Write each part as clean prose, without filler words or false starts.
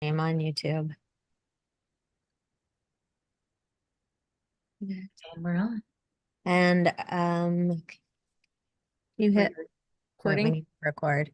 I'm on YouTube. And we're on. And you hit when Recording. you record.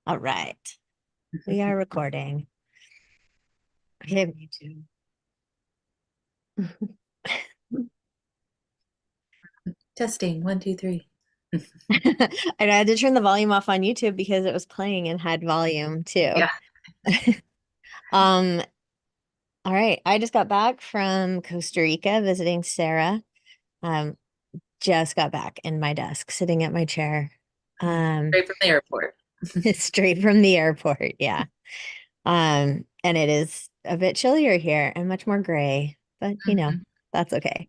All right. We are recording. Hit YouTube. Testing. 1, 2, 3. And I had to turn the volume off on YouTube because it was playing and had volume too. Yeah. Um, all right. I just got back from Costa Rica visiting Sarah. Um, just got back in my desk, sitting at my chair. Straight from the airport. Straight from the airport. Yeah. And it is a bit chillier here and much more gray, but Mhm. that's okay.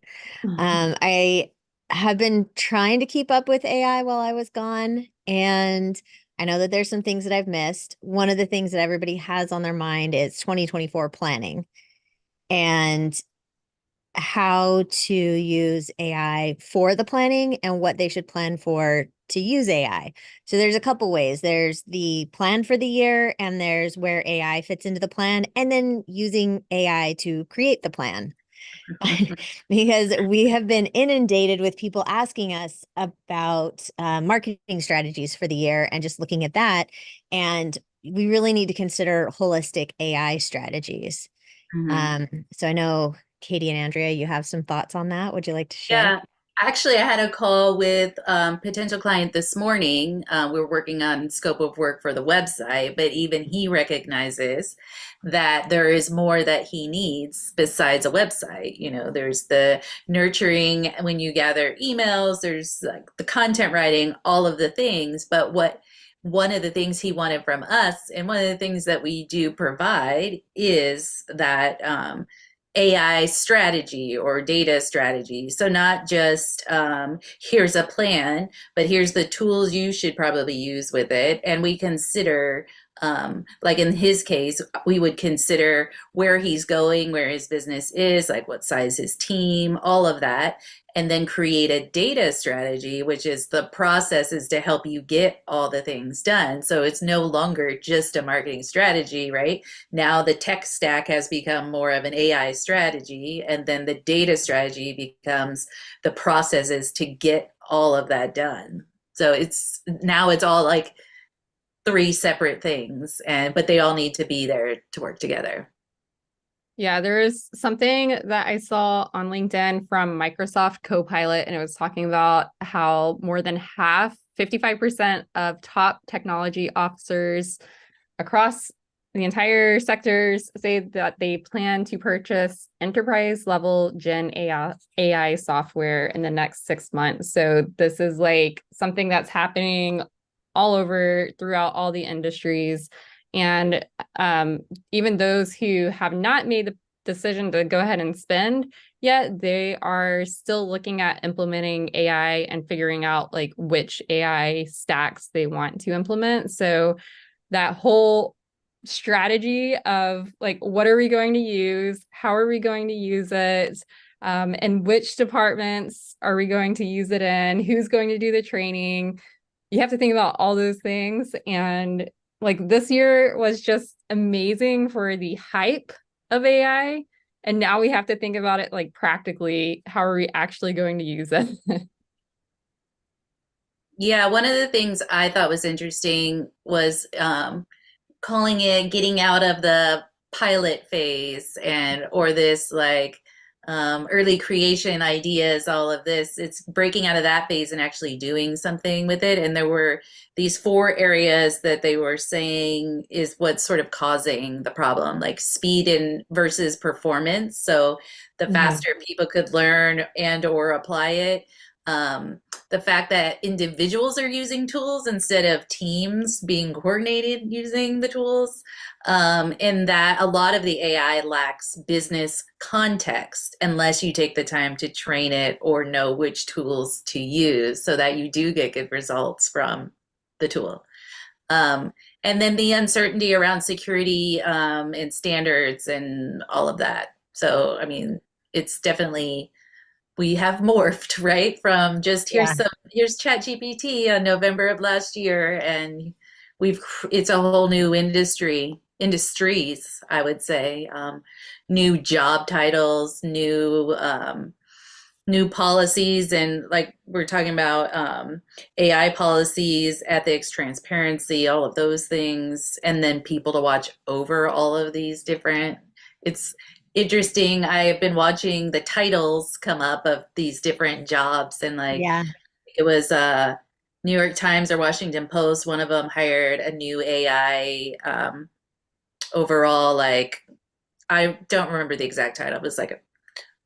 I have been trying to keep up with AI while I was gone, and I know that there's some things that I've missed. One of the things that everybody has on their mind is 2024 planning and how to use AI for the planning and what they should plan for to use AI. So there's a couple ways. There's the plan for the year, and there's where AI fits into the plan, and then using AI to create the plan. Because we have been inundated with people asking us about marketing strategies for the year and just looking at that. And we really need to consider holistic AI strategies. Mhm. So I know Katie and Andrea, you have some thoughts on that. Would you like to share? Yeah. Actually, I had a call with potential client this morning. We were working on scope of work for the website, but even he recognizes that there is more that he needs besides a website. There's the nurturing when you gather emails, there's like the content writing, all of the things. But one of the things he wanted from us, and one of the things that we do provide, is that AI strategy or data strategy. So, not just here's a plan, but here's the tools you should probably use with it. And we consider, like in his case, we would consider where he's going, where his business is, like what size his team, all of that. And then create a data strategy, which is the processes to help you get all the things done. So it's no longer just a marketing strategy, right? Now the tech stack has become more of an AI strategy, and then the data strategy becomes the processes to get all of that done. So it's all like three separate things, but they all need to be there to work together. Yeah, there is something that I saw on LinkedIn from Microsoft Copilot, and it was talking about how more than half, 55% of top technology officers across the entire sectors say that they plan to purchase enterprise level Gen AI software in the next 6 months. So this is like something that's happening all over throughout all the industries. And even those who have not made the decision to go ahead and spend yet, they are still looking at implementing AI and figuring out like which AI stacks they want to implement. So that whole strategy of like, what are we going to use? How are we going to use it? And which departments are we going to use it in? Who's going to do the training? You have to think about all those things. And like this year was just amazing for the hype of AI. And now we have to think about it like practically, how are we actually going to use it? Yeah, one of the things I thought was interesting was calling it getting out of the pilot phase and or this like early creation ideas, all of this. It's breaking out of that phase and actually doing something with it. And there were these four areas that they were saying is what's sort of causing the problem, like speed and versus performance. So the Mhm. faster people could learn and or apply it. The fact that individuals are using tools instead of teams being coordinated using the tools, and that a lot of the AI lacks business context unless you take the time to train it or know which tools to use so that you do get good results from the tool. Um, and then the uncertainty around security and standards and all of that. So, I mean, it's definitely we have morphed, right, from just Yeah. here's ChatGPT on November of last year, and it's a whole new industries, I would say, new job titles, new policies, and like we're talking about AI policies, ethics, transparency, all of those things, and then people to watch over all of these different. It's interesting. I have been watching the titles come up of these different jobs, and like Yeah. it was New York Times or Washington Post. One of them hired a new AI overall, like I don't remember the exact title. It was like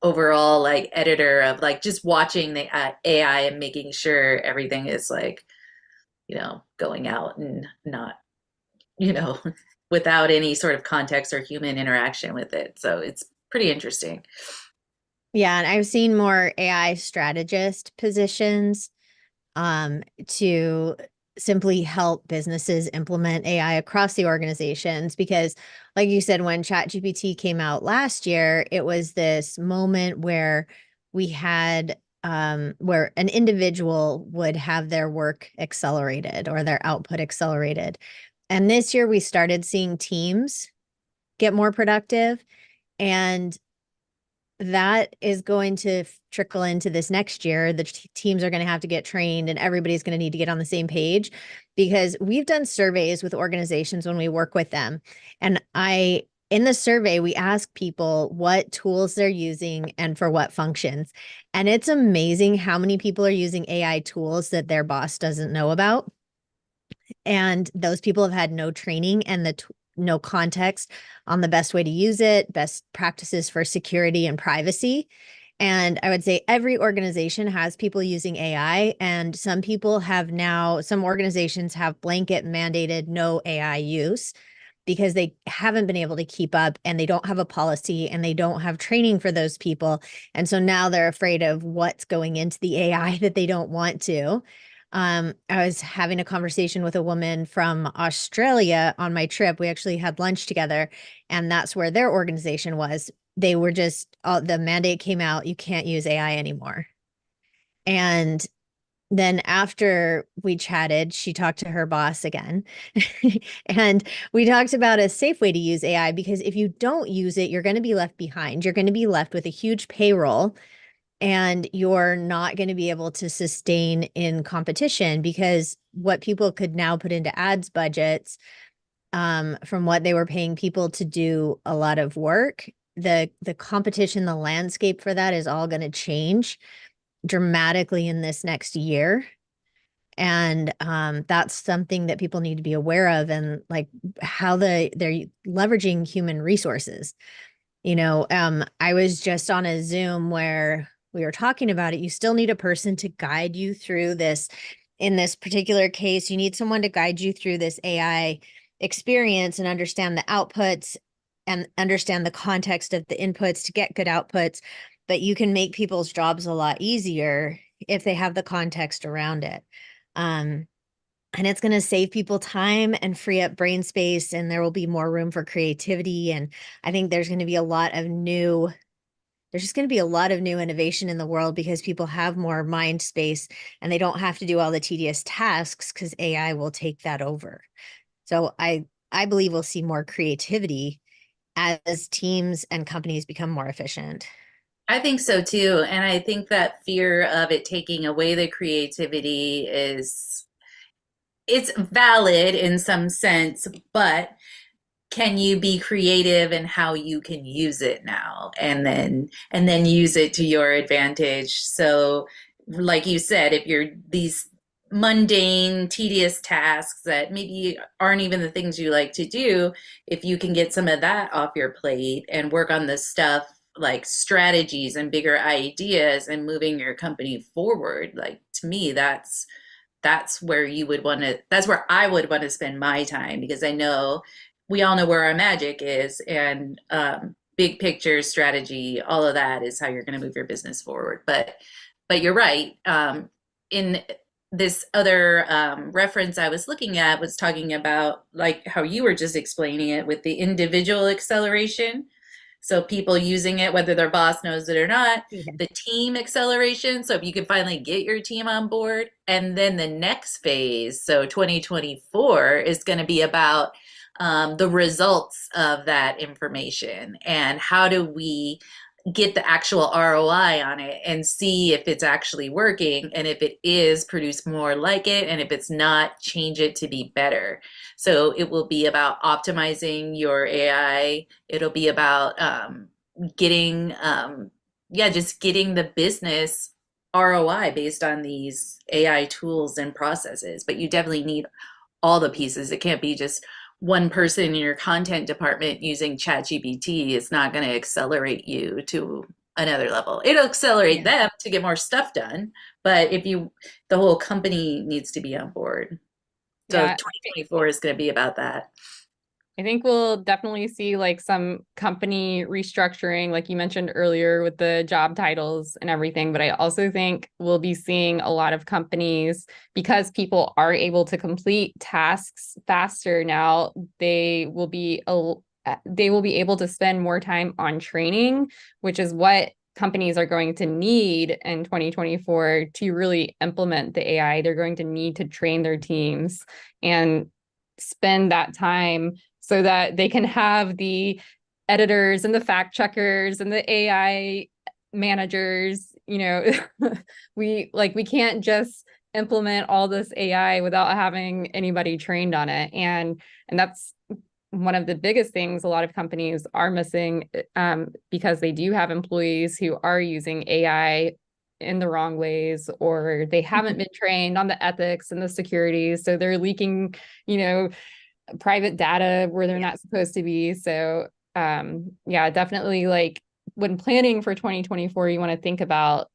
overall like editor of like just watching the AI and making sure everything is like, going out and not, you know, without any sort of context or human interaction with it. So it's pretty interesting. Yeah, and I've seen more AI strategist positions to simply help businesses implement AI across the organizations. Because, like you said, when ChatGPT came out last year, it was this moment where we had where an individual would have their work accelerated or their output accelerated. And this year we started seeing teams get more productive. And that is going to trickle into this next year. The teams are going to have to get trained and everybody's going to need to get on the same page, because we've done surveys with organizations when we work with them. And in the survey, we ask people what tools they're using and for what functions. And it's amazing how many people are using AI tools that their boss doesn't know about. And those people have had no training and no context on the best way to use it, best practices for security and privacy. And I would say every organization has people using AI, and some organizations have blanket mandated no AI use because they haven't been able to keep up and they don't have a policy and they don't have training for those people. And so now they're afraid of what's going into the AI that they don't want to. I was having a conversation with a woman from Australia on my trip. We actually had lunch together, and that's where their organization was. They were the mandate came out, you can't use AI anymore. And then after we chatted, she talked to her boss again. And we talked about a safe way to use AI, because if you don't use it, you're going to be left behind. You're going to be left with a huge payroll and you're not going to be able to sustain in competition, because what people could now put into ads budgets, from what they were paying people to do a lot of work, the competition, the landscape for that is all going to change dramatically in this next year. And that's something that people need to be aware of, and like how they're leveraging human resources. I was just on a Zoom where we were talking about it. You still need a person to guide you through this. In this particular case, you need someone to guide you through this AI experience and understand the outputs and understand the context of the inputs to get good outputs. But you can make people's jobs a lot easier if they have the context around it. Um, and it's going to save people time and free up brain space, and there will be more room for creativity. And I think there's just going to be a lot of new innovation in the world, because people have more mind space and they don't have to do all the tedious tasks because AI will take that over. So I believe we'll see more creativity as teams and companies become more efficient. I think so too. And I think that fear of it taking away the creativity it's valid in some sense, but can you be creative in how you can use it now, and then use it to your advantage? So like you said, if you're these mundane tedious tasks that maybe aren't even the things you like to do, if you can get some of that off your plate and work on the stuff like strategies and bigger ideas and moving your company forward, like to me that's where that's where I would want to spend my time, because I know we all know where our magic is, and big picture strategy, all of that is how you're going to move your business forward. But you're right. In this other reference I was looking at was talking about like how you were just explaining it with the individual acceleration. So people using it, whether their boss knows it or not, Yeah. the team acceleration. So if you can finally get your team on board, and then the next phase, so 2024 is going to be about the results of that information and how do we get the actual ROI on it and see if it's actually working. And if it is, produce more like it. And if it's not, change it to be better. So it will be about optimizing your AI. It'll be about getting, just getting the business ROI based on these AI tools and processes. But you definitely need all the pieces. It can't be just one person in your content department using ChatGPT. It's not going to accelerate you to another level. It'll accelerate them to get more stuff done, but the whole company needs to be on board. So Yeah. 2024 is going to be about that. I think we'll definitely see like some company restructuring, like you mentioned earlier with the job titles and everything. But I also think we'll be seeing a lot of companies, because people are able to complete tasks faster now, they will be able to spend more time on training, which is what companies are going to need in 2024 to really implement the AI. They're going to need to train their teams and spend that time so that they can have the editors and the fact checkers and the AI managers. We can't just implement all this AI without having anybody trained on it. And that's one of the biggest things a lot of companies are missing, because they do have employees who are using AI in the wrong ways, or they haven't been trained on the ethics and the security. So they're leaking, private data where they're not supposed to be. So definitely, like, when planning for 2024, you want to think about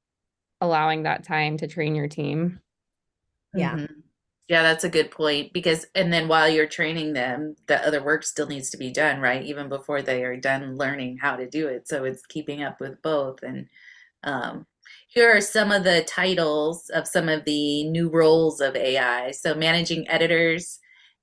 allowing that time to train your team. Yeah. Mm-hmm. Yeah, that's a good point, because and then while you're training them, the other work still needs to be done, right? Even before they are done learning how to do it. So it's keeping up with both. And here are some of the titles of some of the new roles of AI. So managing editors,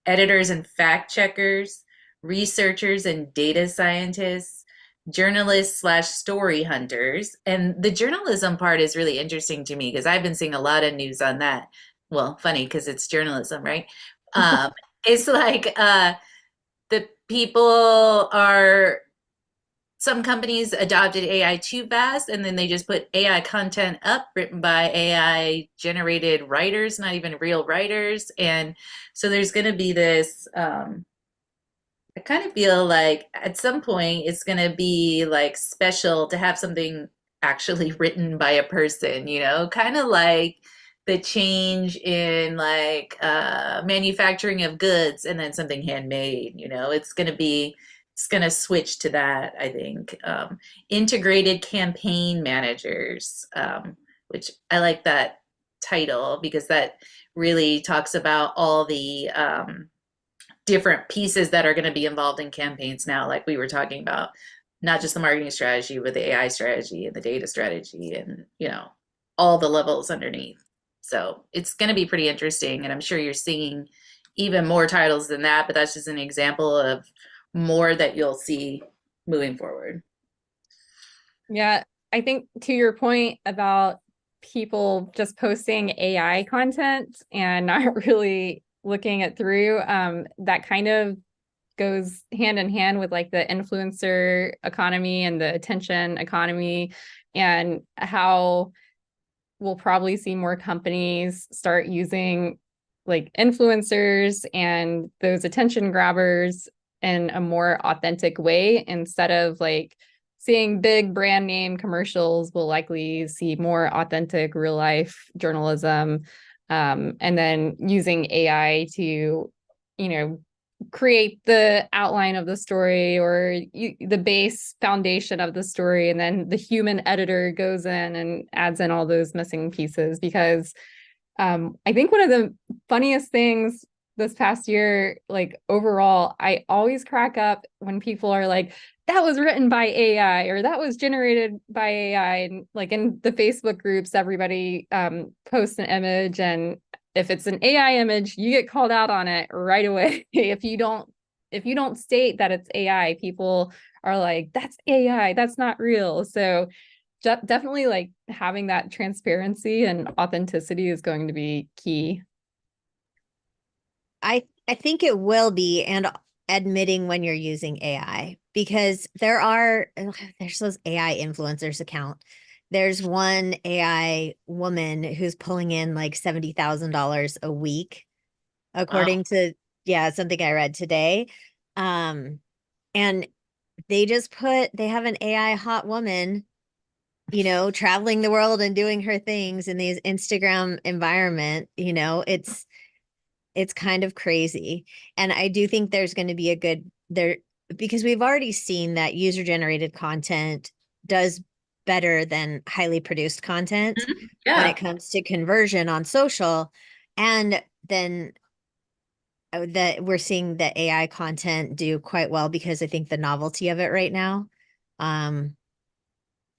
editors and fact checkers, researchers and data scientists, journalists slash story hunters. And the journalism part is really interesting to me because I've been seeing a lot of news on that. Well, funny because it's journalism, right? Um, it's like the people are some companies adopted AI too fast, and then they just put AI content up written by AI generated writers, not even real writers. And so there's going to be this, I kind of feel like at some point it's going to be like special to have something actually written by a person, kind of like the change in like manufacturing of goods and then something handmade, it's going to switch to that, I think. Integrated campaign managers, which I like that title because that really talks about all the different pieces that are going to be involved in campaigns now, like we were talking about, not just the marketing strategy, but the AI strategy and the data strategy and, all the levels underneath. So it's going to be pretty interesting. And I'm sure you're seeing even more titles than that, but that's just an example of more that you'll see moving forward. Yeah, I think to your point about people just posting AI content and not really looking it through, that kind of goes hand in hand with like the influencer economy and the attention economy, and how we'll probably see more companies start using like influencers and those attention grabbers in a more authentic way. Instead of like seeing big brand name commercials, we'll likely see more authentic real life journalism, and then using AI to, create the outline of the story or the base foundation of the story. And then the human editor goes in and adds in all those missing pieces. Because I think one of the funniest things this past year, like overall, I always crack up when people are like, that was written by AI or that was generated by AI. And like in the Facebook groups, everybody posts an image, and if it's an AI image, you get called out on it right away. If you don't state that it's AI, people are like, that's AI, that's not real. So definitely like having that transparency and authenticity is going to be key. I think it will be, and admitting when you're using AI, because there's those AI influencers account. There's one AI woman who's pulling in like $70,000 a week, Wow. according to, yeah, something I read today. Um, and they have an AI hot woman, traveling the world and doing her things in these Instagram environment. It's kind of crazy. And I do think there's going to be a good there, because we've already seen that user generated content does better than highly produced content Mhm. when it Yeah. comes to conversion on social. And then that we're seeing the AI content do quite well because I think the novelty of it right now. Um,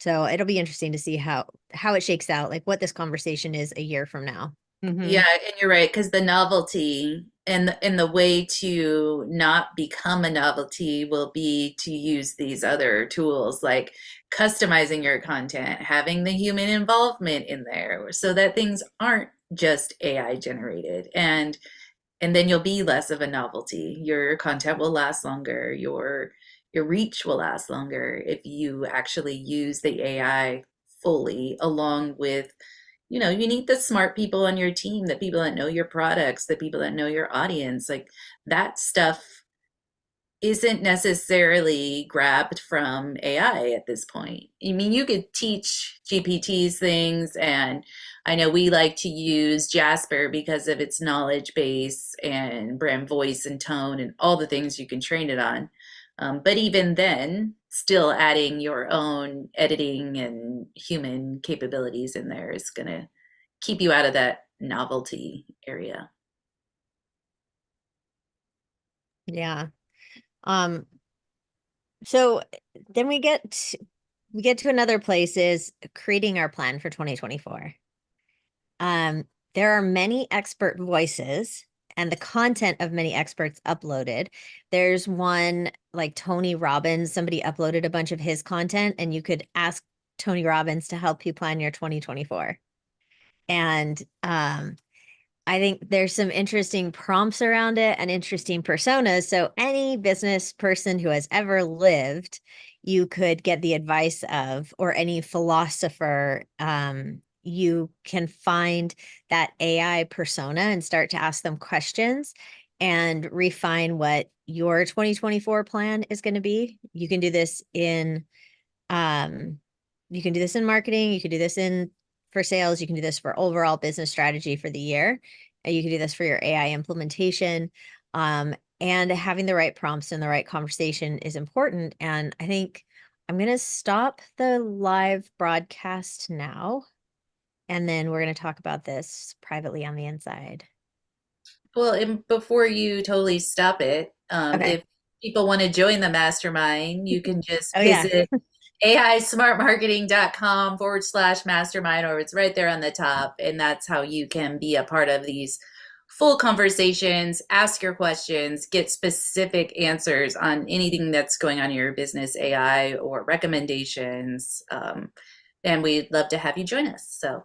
so it'll be interesting to see how it shakes out, like what this conversation is a year from now. Mm-hmm. Yeah, and you're right, because the novelty and the way to not become a novelty will be to use these other tools like customizing your content, having the human involvement in there so that things aren't just AI generated. And then you'll be less of a novelty. Your content will last longer, your reach will last longer if you actually use the AI fully along with, you need the smart people on your team, the people that know your products, the people that know your audience. Like that stuff isn't necessarily grabbed from AI at this point. I mean, you could teach GPTs things, and I know we like to use Jasper because of its knowledge base and brand voice and tone and all the things you can train it on. But even then, still adding your own editing and human capabilities in there is going to keep you out of that novelty area. Yeah. Um, so then we get to another place is creating our plan for 2024. Um, there are many expert voices and the content of many experts uploaded. There's one like Tony Robbins, somebody uploaded a bunch of his content, and you could ask Tony Robbins to help you plan your 2024. And I think there's some interesting prompts around it and interesting personas. So any business person who has ever lived, you could get the advice of, or any philosopher, you can find that AI persona and start to ask them questions and refine what your 2024 plan is going to be. Um, you can do this in marketing, you can do this in for sales, you can do this for overall business strategy for the year. And you can do this for your AI implementation. And having the right prompts and the right conversation is important. And I think I'm going to stop the live broadcast now. And then we're going to talk about this privately on the inside. Well, and before you totally stop it, Okay. if people want to join the mastermind, you can just Oh, yeah. visit aismartmarketing.com/mastermind, or it's right there on the top. And that's how you can be a part of these full conversations, ask your questions, get specific answers on anything that's going on in your business, AI or recommendations. And we'd love to have you join us. So